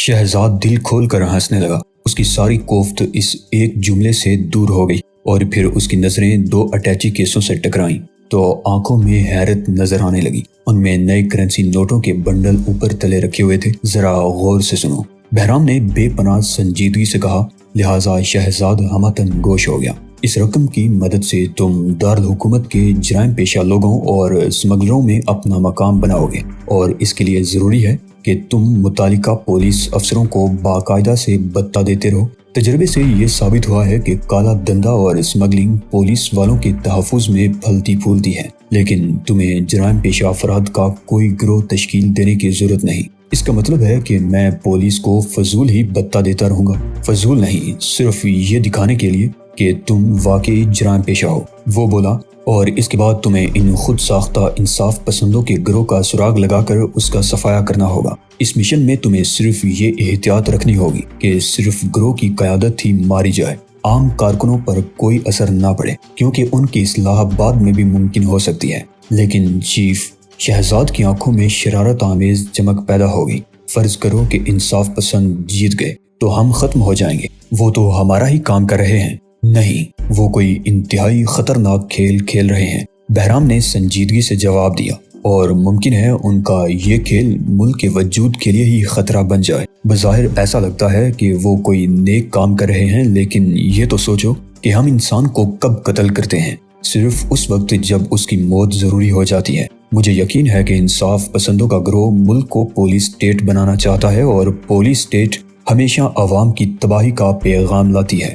شہزاد دل کھول کر ہنسنے لگا۔ اس کی ساری کوفت اس ایک جملے سے دور ہو گئی اور پھر اس کی نظریں دو اٹیچی کیسوں سے ٹکرائیں تو آنکھوں میں حیرت نظر آنے لگی۔ ان میں نئے کرنسی نوٹوں کے بنڈل اوپر تلے رکھے ہوئے تھے۔ ذرا غور سے سنو، بہرام نے بے پناہ سنجیدگی سے کہا، لہٰذا شہزاد ہمتن گوش ہو گیا۔ اس رقم کی مدد سے تم دارالحکومت کے جرائم پیشہ لوگوں اور اسمگلروں میں اپنا مقام بناؤ گے، اور اس کے لیے ضروری ہے کہ تم متعلقہ پولیس افسروں کو باقاعدہ سے بتہ دیتے رہو۔ تجربے سے یہ ثابت ہوا ہے کہ کالا دھندا اور اسمگلنگ پولیس والوں کے تحفظ میں پھلتی پھولتی ہے، لیکن تمہیں جرائم پیشہ افراد کا کوئی گروہ تشکیل دینے کی ضرورت نہیں۔ اس کا مطلب ہے کہ میں پولیس کو فضول ہی بتہ دیتا رہوں گا، فضول نہیں، صرف یہ دکھانے کے لیے کہ تم واقعی جرائم پیشہ ہو، وہ بولا، اور اس کے بعد تمہیں ان خود ساختہ انصاف پسندوں کے گروہ کا سراغ لگا کر اس کا صفایا کرنا ہوگا۔ اس مشن میں تمہیں صرف یہ احتیاط رکھنی ہوگی کہ صرف گروہ کی قیادت ہی ماری جائے، عام کارکنوں پر کوئی اثر نہ پڑے، کیونکہ ان کی اصلاح بعد میں بھی ممکن ہو سکتی ہے۔ لیکن چیف، شہزاد کی آنکھوں میں شرارت آمیز چمک پیدا ہو گئی، فرض کرو کہ انصاف پسند جیت گئے تو ہم ختم ہو جائیں گے، وہ تو ہمارا ہی کام کر رہے ہیں۔ نہیں، وہ کوئی انتہائی خطرناک کھیل کھیل رہے ہیں، بہرام نے سنجیدگی سے جواب دیا، اور ممکن ہے ان کا یہ کھیل ملک کے وجود کے لیے ہی خطرہ بن جائے۔ بظاہر ایسا لگتا ہے کہ وہ کوئی نیک کام کر رہے ہیں، لیکن یہ تو سوچو کہ ہم انسان کو کب قتل کرتے ہیں؟ صرف اس وقت جب اس کی موت ضروری ہو جاتی ہے۔ مجھے یقین ہے کہ انصاف پسندوں کا گروہ ملک کو پولیس اسٹیٹ بنانا چاہتا ہے، اور پولیس اسٹیٹ ہمیشہ عوام کی تباہی کا پیغام لاتی ہے۔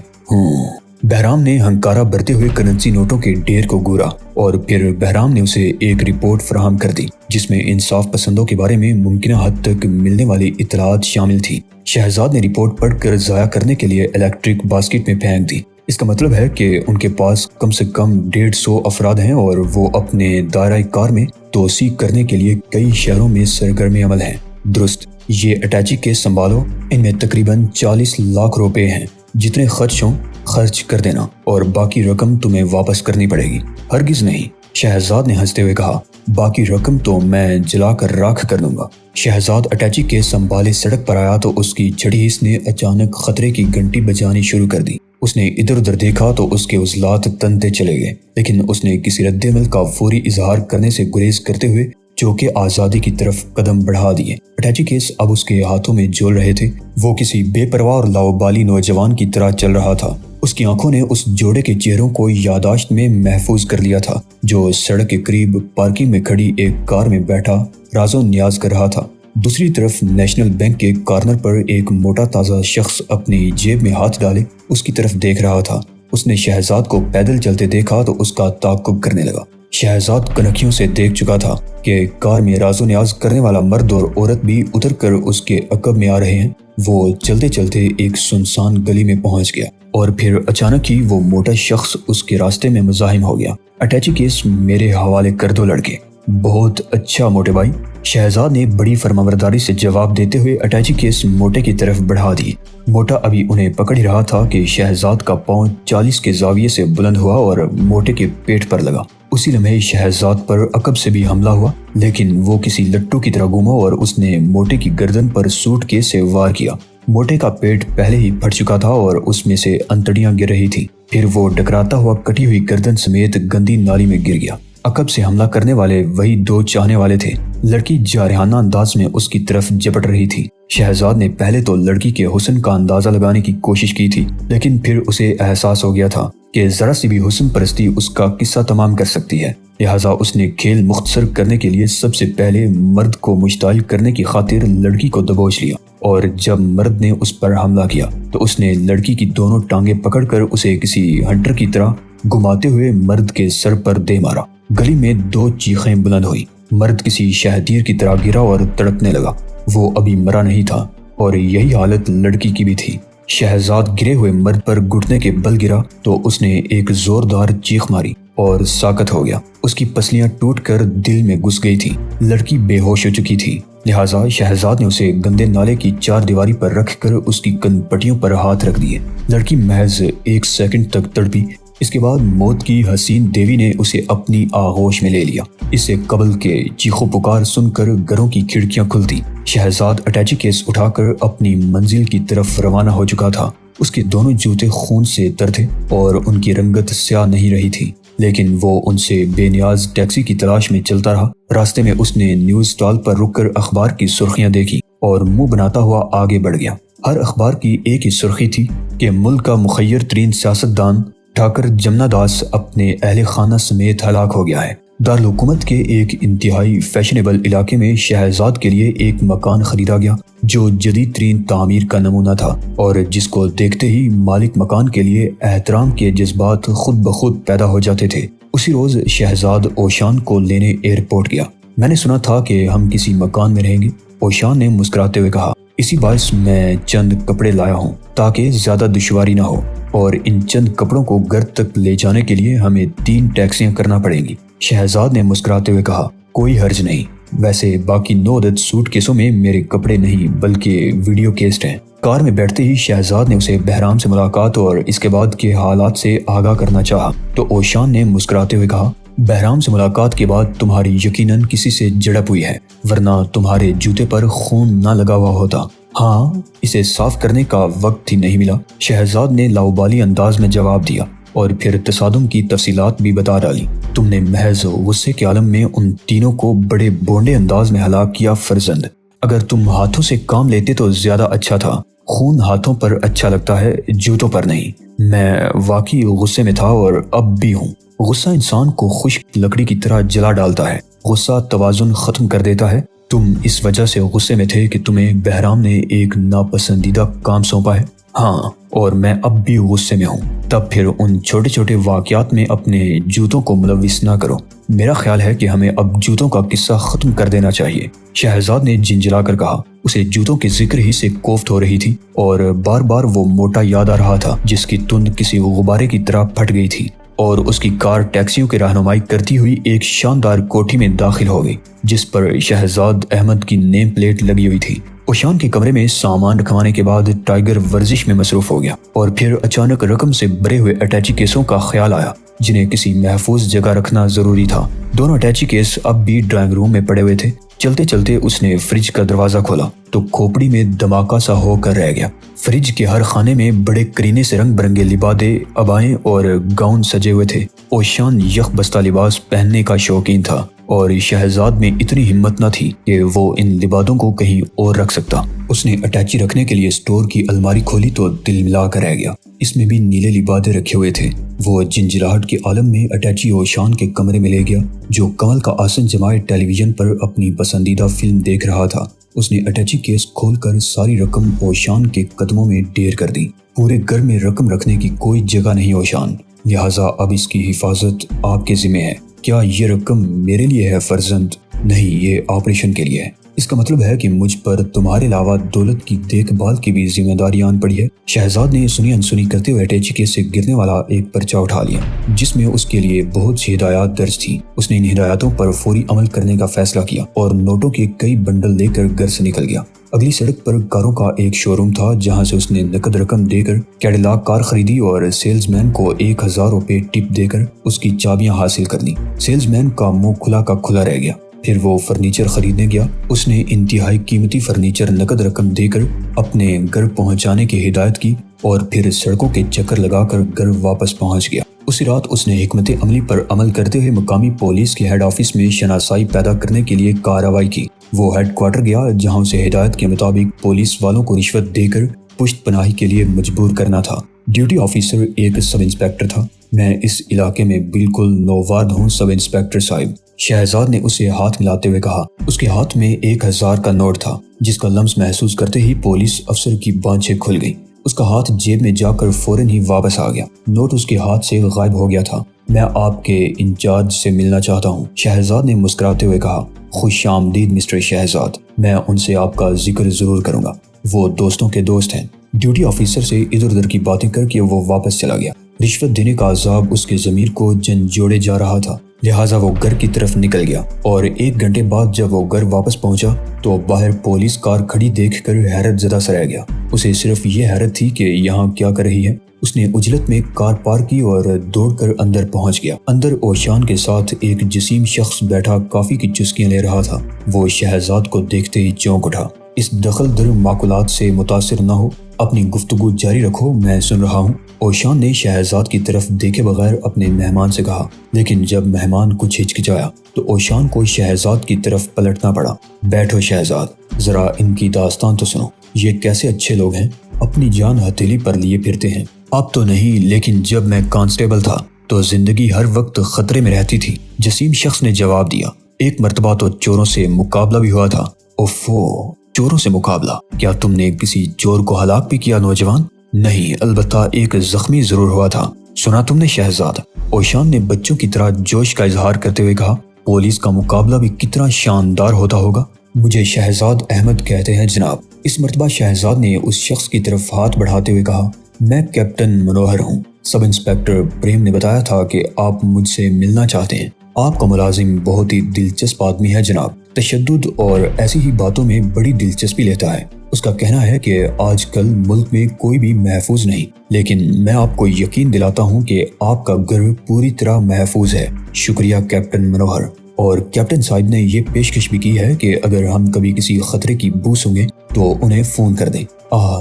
بہرام نے ہنکارہ بھرتے ہوئے کرنسی نوٹوں کے ڈھیر کو گورا، اور پھر بہرام نے اسے ایک رپورٹ فراہم کر دی جس میں انصاف پسندوں کے بارے میں ممکنہ حد تک ملنے والی اطلاعات شامل تھی۔ شہزاد نے رپورٹ پڑھ کر ضائع کرنے کے لیے الیکٹرک باسکٹ میں پھینک دی۔ اس کا مطلب ہے کہ ان کے پاس کم سے کم 150 افراد ہیں، اور وہ اپنے دائرہ کار میں توسیع کرنے کے لیے کئی شہروں میں سرگرم عمل ہیں۔ درست، یہ اٹیچی کیس سنبھالو، ان میں تقریباً 40 لاکھ روپے ہیں، جتنے خرچ ہوں خرچ کر دینا، اور باقی رقم تمہیں واپس کرنی پڑے گی۔ ہرگز نہیں، شہزاد نے ہنستے ہوئے کہا، باقی رقم تو میں جلا کر راکھ کر دوں گا۔ شہزاد اٹیچی کے سنبھالے سڑک پر آیا تو اس کی چھڑی حس نے اچانک خطرے کی گھنٹی بجانی شروع کر دی۔ اس نے ادھر ادھر دیکھا تو اس کے عضلات تنتے چلے گئے، لیکن اس نے کسی رد عمل کا فوری اظہار کرنے سے گریز کرتے ہوئے چوکے آزادی کی طرف قدم بڑھا دیے۔ اٹیچی کیس اب اس کے ہاتھوں میں جول رہے تھے۔ وہ کسی بے پرواہ اور لاؤبالی نوجوان کی طرح چل رہا تھا۔ اس کی آنکھوں نے اس جوڑے کے چہروں کو یاداشت میں محفوظ کر لیا تھا جو سڑک کے قریب پارکنگ میں کھڑی ایک کار میں بیٹھا راز و نیاز کر رہا تھا۔ دوسری طرف نیشنل بینک کے کارنر پر ایک موٹا تازہ شخص اپنی جیب میں ہاتھ ڈالے اس کی طرف دیکھ رہا تھا۔ اس نے شہزاد کو پیدل چلتے دیکھا تو اس کا تعقب کرنے لگا۔ شہزاد کنکھیوں سے دیکھ چکا تھا کہ کار میں راز و نیاز کرنے والا مرد اور عورت بھی اتر کر اس کے عقب میں آ رہے ہیں۔ وہ چلتے چلتے ایک سنسان گلی میں پہنچ گیا، اور پھر اچانک ہی وہ موٹا شخص اس کے راستے میں مزاحم ہو گیا۔ اٹیچی کیس میرے حوالے کر دو لڑکے۔ بہت اچھا موٹے بھائی، شہزاد نے بڑی فرمانبرداری سے جواب دیتے ہوئے اٹیچی کیس موٹے کی طرف بڑھا دی۔ موٹا ابھی انہیں پکڑ ہی رہا تھا کہ شہزاد کا پاؤں 40 کے زاویے سے بلند ہوا اور موٹے کے پیٹ پر لگا۔ اسی لمحے شہزاد پر عقب سے بھی حملہ ہوا، لیکن وہ کسی لٹو کی طرح گھوما اور اس نے موٹے کی گردن پر سوٹ کیس سے وار کیا۔ موٹے کا پیٹ پہلے ہی پھٹ چکا تھا اور اس میں سے انتڑیاں گر رہی تھی۔ پھر وہ ٹکراتا ہوا کٹی ہوئی گردن سمیت گندی نالی میں گر گیا۔ عقب سے حملہ کرنے والے وہی دو چاہنے والے تھے۔ لڑکی جارحانہ انداز میں اس کی طرف جپٹ رہی تھی۔ شہزاد نے پہلے تو لڑکی کے حسن کا اندازہ لگانے کی کوشش کی تھی، لیکن پھر اسے احساس ہو گیا تھا کہ ذرا سی بھی حسن پرستی اس کا قصہ تمام کر سکتی ہے۔ لہٰذا اس نے کھیل مختصر کرنے کے لیے سب سے پہلے مرد کو مشتعل کرنے کی خاطر لڑکی کو دبوچ لیا، اور جب مرد نے اس پر حملہ کیا تو اس نے لڑکی کی دونوں ٹانگیں پکڑ کر اسے کسی ہنٹر کی طرح گھماتے ہوئے مرد کے سر پر دے مارا۔ گلی میں دو چیخیں بلند ہوئی۔ مرد کسی شہدیر کی طرح گرا اور تڑپنے لگا۔ وہ ابھی مرا نہیں تھا، اور یہی حالت لڑکی کی بھی تھی۔ شہزاد گرے ہوئے مرد پر گھٹنے کے بل گرا تو اس نے ایک زوردار چیخ ماری اور ساکت ہو گیا۔ اس کی پسلیاں ٹوٹ کر دل میں گھس گئی تھی۔ لڑکی بے ہوش ہو چکی تھی، لہٰذا شہزاد نے اسے گندے نالے کی چار دیواری پر رکھ کر اس کی کن پٹیوں پر ہاتھ رکھ دیے۔ لڑکی محض 1 سیکنڈ تک تڑپی، اس کے بعد موت کی حسین دیوی نے اسے اپنی آغوش میں لے لیا۔ اسے قبل کے چیخو پکار سن کر گھروں کی کھڑکیاں کھلتی۔ شہزاد اٹیچی کیس اٹھا کر اپنی منزل کی طرف روانہ ہو چکا تھا۔ اس کے دونوں جوتے خون سے تر تھے اور ان کی رنگت سیاہ نہیں رہی تھی، لیکن وہ ان سے بے نیاز ٹیکسی کی تلاش میں چلتا رہا۔ راستے میں اس نے نیوز اسٹال پر رک کر اخبار کی سرخیاں دیکھی اور منہ بناتا ہوا آگے بڑھ گیا۔ ہر اخبار کی ایک ہی سرخی تھی کہ ملک کا مخیر ترین سیاستدان ٹھاکر جمنا داس اپنے اہل خانہ سمیت ہلاک ہو گیا ہے۔ دارالحکومت کے ایک انتہائی فیشنیبل علاقے میں شہزاد کے لیے ایک مکان خریدا گیا جو جدید ترین تعمیر کا نمونہ تھا اور جس کو دیکھتے ہی مالک مکان کے لیے احترام کے جذبات خود بخود پیدا ہو جاتے تھے۔ اسی روز شہزاد اوشان کو لینے ایئرپورٹ گیا۔ میں نے سنا تھا کہ ہم کسی مکان میں رہیں گے، اوشان نے مسکراتے ہوئے کہا۔ اسی باعث میں چند کپڑے لایا ہوں تاکہ زیادہ دشواری نہ ہو، اور ان چند کپڑوں کو گھر تک لے جانے کے لیے ہمیں 3 ٹیکسیاں کرنا پڑیں گی۔ شہزاد نے مسکراتے ہوئے کہا، کوئی حرج نہیں، ویسے باقی 9 عدد سوٹ کیسوں میں میرے کپڑے نہیں بلکہ ویڈیو کیسٹ ہیں۔ کار میں بیٹھتے ہی شہزاد نے اسے بہرام سے ملاقات اور اس کے بعد کے حالات سے آگاہ کرنا چاہا تو اوشان نے مسکراتے ہوئے کہا، بہرام سے ملاقات کے بعد تمہاری یقیناً کسی سے جڑپ ہوئی ہے، ورنہ تمہارے جوتے پر خون نہ لگا ہوا ہوتا۔ ہاں، اسے صاف کرنے کا وقت ہی نہیں ملا، شہزاد نے لاؤبالی انداز میں جواب دیا اور پھر تصادم کی تفصیلات بھی بتا ڈالی۔ تم نے محض غصے کے عالم میں ان تینوں کو بڑے بونڈے انداز میں ہلاک کیا فرزند۔ اگر تم ہاتھوں سے کام لیتے تو زیادہ اچھا تھا۔ خون ہاتھوں پر اچھا لگتا ہے، جوتوں پر نہیں۔ میں واقعی غصے میں تھا اور اب بھی ہوں۔ غصہ انسان کو خشک لکڑی کی طرح جلا ڈالتا ہے۔ غصہ توازن ختم کر دیتا ہے۔ تم اس وجہ سے غصے میں تھے کہ تمہیں بہرام نے ایک ناپسندیدہ کام سونپا ہے۔ ہاں، اور میں اب بھی غصے میں ہوں۔ تب پھر ان چھوٹے چھوٹے واقعات میں اپنے جوتوں کو ملوث نہ کرو۔ میرا خیال ہے کہ ہمیں اب جوتوں کا قصہ ختم کر دینا چاہیے، شہزاد نے جھنجھلا کر کہا۔ اسے جوتوں کے ذکر ہی سے کوفت ہو رہی تھی اور بار بار وہ موٹا یاد آ رہا تھا جس کی تند کسی غبارے کی طرح پھٹ گئی تھی، اور اس کی کار ٹیکسیوں کی رہنمائی کرتی ہوئی ایک شاندار کوٹھی میں داخل ہو گئی جس پر شہزاد احمد کی نیم پلیٹ لگی ہوئی تھی۔ اوشان کے کمرے میں سامان رکھوانے کے بعد ٹائیگر ورزش میں مصروف ہو گیا اور پھر اچانک رقم سے بھرے ہوئے اٹیچی کیسوں کا خیال آیا جنہیں کسی محفوظ جگہ رکھنا ضروری تھا۔ دونوں اٹیچی کیس اب بھی ڈرائنگ روم میں پڑے ہوئے تھے۔ چلتے چلتے اس نے فریج کا دروازہ کھولا تو کھوپڑی میں دھماکہ سا ہو کر رہ گیا۔ فریج کے ہر خانے میں بڑے کرینے سے رنگ برنگے لبادے، ابائیں اور گاؤن سجے ہوئے تھے۔ اوشان یک بستہ لباس پہننے کا شوقین تھا اور شہزاد میں اتنی ہمت نہ تھی کہ وہ ان لبادوں کو کہیں اور رکھ سکتا۔ اس نے اٹیچی رکھنے کے لیے اسٹور کی الماری کھولی تو دل ملا کر رہ گیا۔ اس میں بھی نیلے لبادے رکھے ہوئے تھے۔ وہ جنجلاہٹ کے عالم میں اٹیچی اوشان کے کمرے میں لے گیا جو کمل کا آسن جمائے ٹیلی ویژن پر اپنی پسندیدہ فلم دیکھ رہا تھا۔ اس نے اٹیچی کیس کھول کر ساری رقم اوشان کے قدموں میں ڈھیر کر دی۔ پورے گھر میں رقم رکھنے کی کوئی جگہ نہیں اوشان، لہٰذا اب اس کی حفاظت آپ کے ذمہ ہے۔ کیا یہ رقم میرے لیے ہے فرزند؟ نہیں، یہ آپریشن کے لیے ہے۔ اس کا مطلب ہے کہ مجھ پر تمہارے علاوہ دولت کی دیکھ بھال کی بھی ذمہ داری آن پڑی ہے۔ شہزاد نے سنی انسنی کرتے ہوئے اٹیچی کیس سے گرنے والا ایک پرچہ اٹھا لیا جس میں اس کے لیے بہت سی ہدایات درج تھی۔ اس نے ان ہدایاتوں پر فوری عمل کرنے کا فیصلہ کیا اور نوٹوں کے کئی بنڈل لے کر گھر سے نکل گیا۔ اگلی سڑک پر کاروں کا ایک شو روم تھا جہاں سے اس نے نقد رقم دے کر کیڈیلاک کار خریدی اور سیلز مین کو 1000 روپے ٹپ دے کر اس کی چابیاں حاصل کر لی۔ سیلز مین کا منہ کھلا کا کھلا رہ گیا۔ پھر وہ فرنیچر خریدنے گیا۔ اس نے انتہائی قیمتی فرنیچر نقد رقم دے کر اپنے گھر پہنچانے کی ہدایت کی اور پھر سڑکوں کے چکر لگا کر گھر واپس پہنچ گیا۔ اسی رات اس نے حکمت عملی پر عمل کرتے ہوئے مقامی پولیس کے ہیڈ آفس میں شناسائی پیدا کرنے کے لیے کارروائی کی۔ وہ ہیڈ کوارٹر گیا جہاں اسے ہدایت کے مطابق پولیس والوں کو رشوت دے کر پشت پناہی کے لیے مجبور کرنا تھا۔ ڈیوٹی آفیسر ایک سب انسپیکٹر تھا۔ میں اس علاقے میں بالکل نوواد ہوں سب انسپیکٹر صاحب، شہزاد نے اسے ہاتھ ملاتے ہوئے کہا۔ اس کے ہاتھ میں 1000 کا نوٹ تھا جس کا لمس محسوس کرتے ہی پولیس افسر کی بانچیں کھل گئی۔ اس کا ہاتھ جیب میں جا کر فوراً ہی واپس آ گیا۔ نوٹ اس کے ہاتھ سے غائب ہو گیا تھا۔ میں آپ کے انچارج سے ملنا چاہتا ہوں، شہزاد نے مسکراتے ہوئے کہا۔ خوش آمدید مسٹر شہزاد، میں ان سے آپ کا ذکر ضرور کروں گا، وہ دوستوں کے دوست ہیں۔ ڈیوٹی آفیسر سے ادھر ادھر کی باتیں کر کے وہ واپس چلا گیا۔ رشوت دینے کا عذاب اس کے ضمیر کو جھنجھوڑے جا رہا تھا، لہٰذا وہ گھر کی طرف نکل گیا اور 1 گھنٹے بعد جب وہ گھر واپس پہنچا تو باہر پولیس کار کھڑی دیکھ کر حیرت زدہ سا رہ گیا۔ اسے صرف یہ حیرت تھی کہ یہاں کیا کر رہی ہے۔ اس نے عجلت میں کار پارک کی اور دوڑ کر اندر پہنچ گیا۔ اندر اوشان کے ساتھ ایک جسیم شخص بیٹھا کافی کی چسکیاں لے رہا تھا۔ وہ شہزاد کو دیکھتے ہی چونک اٹھا۔ اس دخل در معقولات سے متاثر نہ ہو، اپنی گفتگو جاری رکھو، میں سن رہا ہوں۔ اوشان نے شہزاد کی طرف دیکھے بغیر اپنے مہمان سے کہا، لیکن جب مہمان کچھ ہچکچایا تو اوشان کو شہزاد کی طرف پلٹنا پڑا۔ بیٹھو شہزاد، ذرا ان کی داستان تو سنو۔ یہ کیسے اچھے لوگ ہیں، اپنی جان ہتھیلی پر لیے پھرتے ہیں۔ اب تو نہیں، لیکن جب میں کانسٹیبل تھا تو زندگی ہر وقت خطرے میں رہتی تھی، جسیم شخص نے جواب دیا۔ ایک مرتبہ تو چوروں سے مقابلہ بھی ہوا تھا۔ اوفو، چوروں سے مقابلہ؟ کیا تم نے کسی چور کو ہلاک بھی کیا نوجوان؟ نہیں، البتہ ایک زخمی ضرور ہوا تھا۔ سنا تم نے شہزاد؟ اوشان نے بچوں کی طرح جوش کا اظہار کرتے ہوئے کہا۔ پولیس کا مقابلہ بھی کتنا شاندار ہوتا ہوگا۔ مجھے شہزاد احمد کہتے ہیں جناب۔ اس مرتبہ شہزاد نے اس شخص کی طرف ہاتھ بڑھاتے ہوئے کہا، میں کیپٹن منوہر ہوں۔ سب انسپیکٹر پریم نے بتایا تھا کہ آپ مجھ سے ملنا چاہتے ہیں۔ آپ کا ملازم بہت ہی دلچسپ آدمی ہے جناب، تشدد اور ایسی ہی باتوں میں بڑی دلچسپی لیتا ہے۔ اس کا کہنا ہے کہ آج کل ملک میں کوئی بھی محفوظ نہیں، لیکن میں آپ کو یقین دلاتا ہوں کہ آپ کا گھر پوری طرح محفوظ ہے۔ شکریہ کیپٹن منوہر۔ اور کیپٹن صاحب نے یہ پیشکش بھی کی ہے کہ اگر ہم کبھی کسی خطرے کی بو سونگیں تو انہیں فون کر دیں۔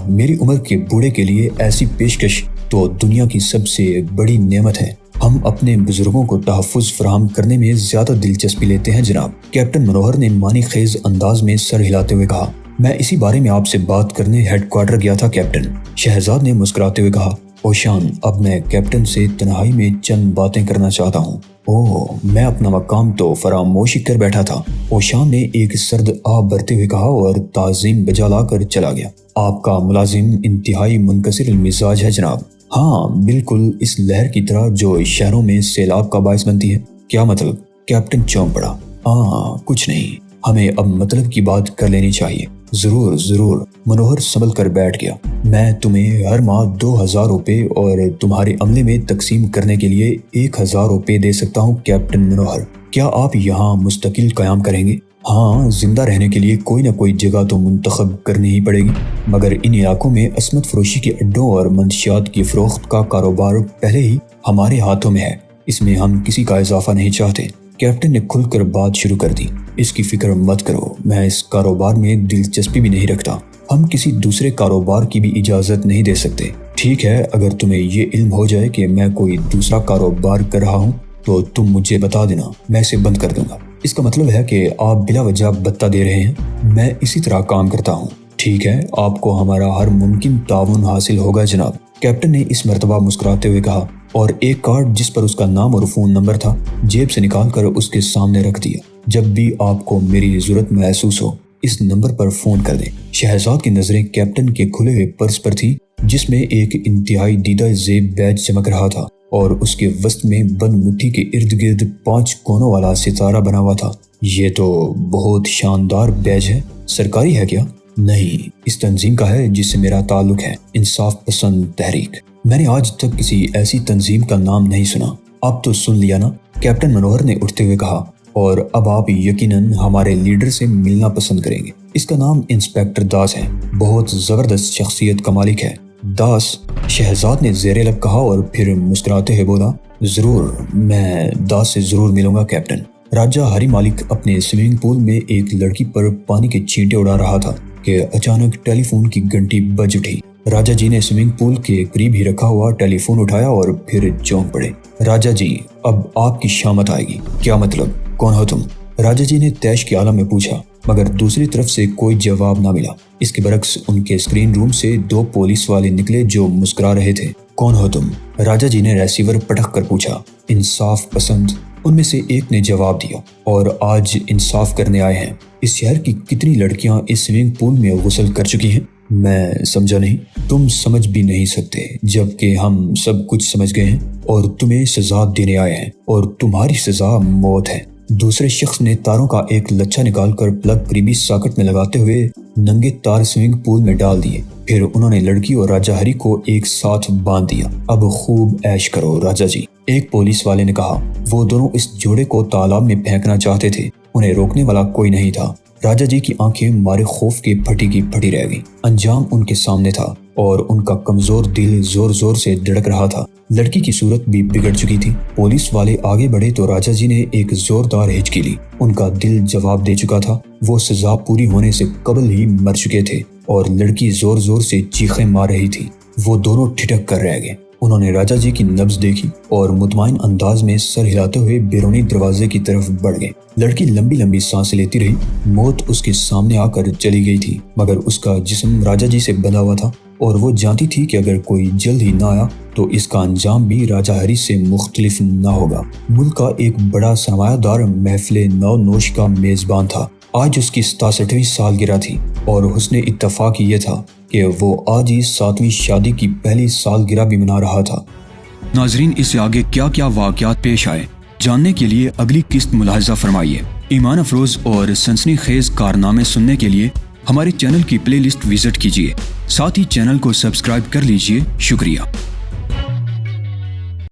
میری عمر کے بوڑھے کے لیے ایسی پیشکش تو دنیا کی سب سے بڑی نعمت ہے۔ ہم اپنے بزرگوں کو تحفظ فراہم کرنے میں زیادہ دلچسپی لیتے ہیں جناب۔ کیپٹن منوہر نے معنی خیز انداز میں سر ہلاتے ہوئے کہا، میں اسی بارے میں آپ سے بات کرنے ہیڈ کوارٹر گیا تھا کیپٹن۔ شہزاد نے مسکراتے ہوئے کہا، اوشان، اب میں کیپٹن سے تنہائی میں چند باتیں کرنا چاہتا ہوں۔ میں اپنا مقام تو فراموش کر بیٹھا تھا، اوشان نے ایک سرد آہ بھرتے ہوئے کہا اور تعظیم بجا لا کر چلا گیا۔ آپ کا ملازم انتہائی منکسر المزاج ہے جناب۔ ہاں بالکل، اس لہر کی طرح جو شہروں میں سیلاب کا باعث بنتی ہے۔ کیا مطلب؟ کیپٹن چونک پڑا۔ کچھ نہیں، ہمیں اب مطلب کی بات کر لینی چاہیے۔ ضرور ضرور، منوہر سنبھل کر بیٹھ گیا۔ میں تمہیں ہر ماہ 2000 روپے اور تمہارے عملے میں تقسیم کرنے کے لیے 1000 روپے دے سکتا ہوں کیپٹن منوہر۔ کیا آپ یہاں مستقل قیام کریں گے؟ ہاں، زندہ رہنے کے لیے کوئی نہ کوئی جگہ تو منتخب کرنی ہی پڑے گی، مگر ان علاقوں میں عصمت فروشی کے اڈوں اور منشیات کی فروخت کا کاروبار پہلے ہی ہمارے ہاتھوں میں ہے، اس میں ہم کسی کا اضافہ نہیں چاہتے۔ کیپٹن نے کھل کر بات شروع کر دی۔ اس کی فکر مت کرو، میں اس کاروبار میں دلچسپی بھی نہیں رکھتا، ہم کسی دوسرے کاروبار کی بھی اجازت نہیں دے سکتے۔ ٹھیک ہے، اگر تمہیں یہ علم ہو جائے کہ میں کوئی دوسرا کاروبار کر رہا ہوں تو تم مجھے بتا دینا، میں اسے بند کر دوں گا۔ اس کا مطلب ہے کہ آپ بلا وجہ بتہ دے رہے ہیں؟ میں اسی طرح کام کرتا ہوں۔ ٹھیک ہے، آپ کو ہمارا ہر ممکن تعاون حاصل ہوگا جناب، کیپٹن نے اس مرتبہ مسکراتے ہوئے کہا، اور ایک کارڈ جس پر اس کا نام اور فون نمبر تھا جیب سے نکال کر اس کے سامنے رکھ دیا۔ جب بھی آپ کو میری ضرورت محسوس ہو، اس نمبر پر فون کر دیں۔ شہزاد کی نظریں کیپٹن کے کھلے ہوئے پرس پر تھی جس میں ایک انتہائی دیدہ زیب بیج چمک رہا تھا اور اس کے وسط میں بند مٹھی کے ارد گرد 5 کونوں والا ستارہ بنا ہوا تھا۔ یہ تو بہت شاندار بیج ہے، سرکاری ہے کیا؟ نہیں، اس تنظیم کا ہے جس سے میرا تعلق ہے، انصاف پسند تحریک۔ میں نے آج تک کسی ایسی تنظیم کا نام نہیں سنا۔ اب تو سن لیا نا، کیپٹن منوہر نے اٹھتے ہوئے کہا، اور اب آپ یقیناً ہمارے لیڈر سے ملنا پسند کریں گے۔ اس کا نام انسپیکٹر داس ہے، بہت زبردست شخصیت کا مالک ہے۔ داس؟ شہزاد نے زیر لب کہا اور پھر مسکراتے ہوئے بولا، ضرور، میں داس سے ضرور ملوں گا کیپٹن۔ راجہ ہری مالک اپنے سوئمنگ پول میں ایک لڑکی پر پانی کے چھینٹے اڑا رہا تھا کہ اچانک ٹیلی فون کی گھنٹی بج اٹھی۔ راجہ جی نے سوئمنگ پول کے قریب ہی رکھا ہوا ٹیلی فون اٹھایا اور پھر چونک پڑے۔ راجہ جی، اب آپ کی شامت آئے گی۔ کیا مطلب؟ کون ہو تم؟ راجہ جی نے تیش کے عالم میں پوچھا، مگر دوسری طرف سے کوئی جواب نہ ملا۔ اس کے برعکس ان کے اسکرین روم سے 2 پولیس والے نکلے جو مسکرا رہے تھے۔ کون ہو تم؟ راجہ جی نے ریسیور پٹک کر پوچھا۔ انصاف پسند، ان میں سے ایک نے جواب دیا، اور آج انصاف کرنے آئے ہیں۔ اس شہر کی کتنی لڑکیاں اس سوئمنگ پول میں غسل کر چکی ہیں؟ میں سمجھا نہیں۔ تم سمجھ بھی نہیں سکتے، جبکہ ہم سب کچھ سمجھ گئے ہیں اور تمہیں سزا دینے آئے ہیں، اور تمہاری سزا موت ہے۔ دوسرے شخص نے تاروں کا ایک لچھا نکال کر پلگ قریبی ساکٹ میں لگاتے ہوئے ننگے تار سوئمنگ پول میں ڈال دیے۔ پھر انہوں نے لڑکی اور راجہ ہری کو ایک ساتھ باندھ دیا۔ اب خوب عیش کرو راجہ جی، ایک پولیس والے نے کہا۔ وہ دونوں اس جوڑے کو تالاب میں پھینکنا چاہتے تھے، انہیں روکنے والا کوئی نہیں تھا۔ راجا جی کی آنکھیں مارے خوف کے پھٹی کی پھٹی رہ گئیں۔ انجام ان کے سامنے تھا اور ان کا کمزور دل زور زور سے دھڑک رہا تھا۔ لڑکی کی صورت بھی بگڑ چکی تھی۔ پولیس والے آگے بڑھے تو راجا جی نے ایک زوردار ہچکی لی۔ ان کا دل جواب دے چکا تھا، وہ سزا پوری ہونے سے قبل ہی مر چکے تھے اور لڑکی زور زور سے چیخیں مار رہی تھی۔ وہ دونوں ٹھٹک کر رہ گئے۔ انہوں نے راجا جی کی نبض دیکھی اور مطمئن انداز میں سر ہلاتے ہوئے بیرونی دروازے کی طرف بڑھ گئے۔ لڑکی لمبی لمبی سانس لیتی رہی۔ موت اس کے سامنے آ کر چلی گئی تھی، مگر اس کا جسم راجا جی سے بندھا ہوا تھا اور وہ جانتی تھی کہ اگر کوئی جلد ہی نہ آیا تو اس کا انجام بھی راجا ہری سے مختلف نہ ہوگا۔ ملک کا ایک بڑا سرمایہ دار محفل نو نوش کا میزبان تھا۔ آج اس کی 67ویں سالگرہ تھی اور حسن اتفاق یہ تھا کہ وہ آج ہی 7ویں شادی کی پہلی سالگرہ بھی منا رہا تھا۔ ناظرین، اس سے آگے کیا کیا واقعات پیش آئے جاننے کے لیے اگلی قسط ملاحظہ فرمائیے۔ ایمان افروز اور سنسنی خیز کارنامے سننے کے لیے ہمارے چینل کی پلے لسٹ وزٹ کیجیے، ساتھ ہی چینل کو سبسکرائب کر لیجیے۔ شکریہ۔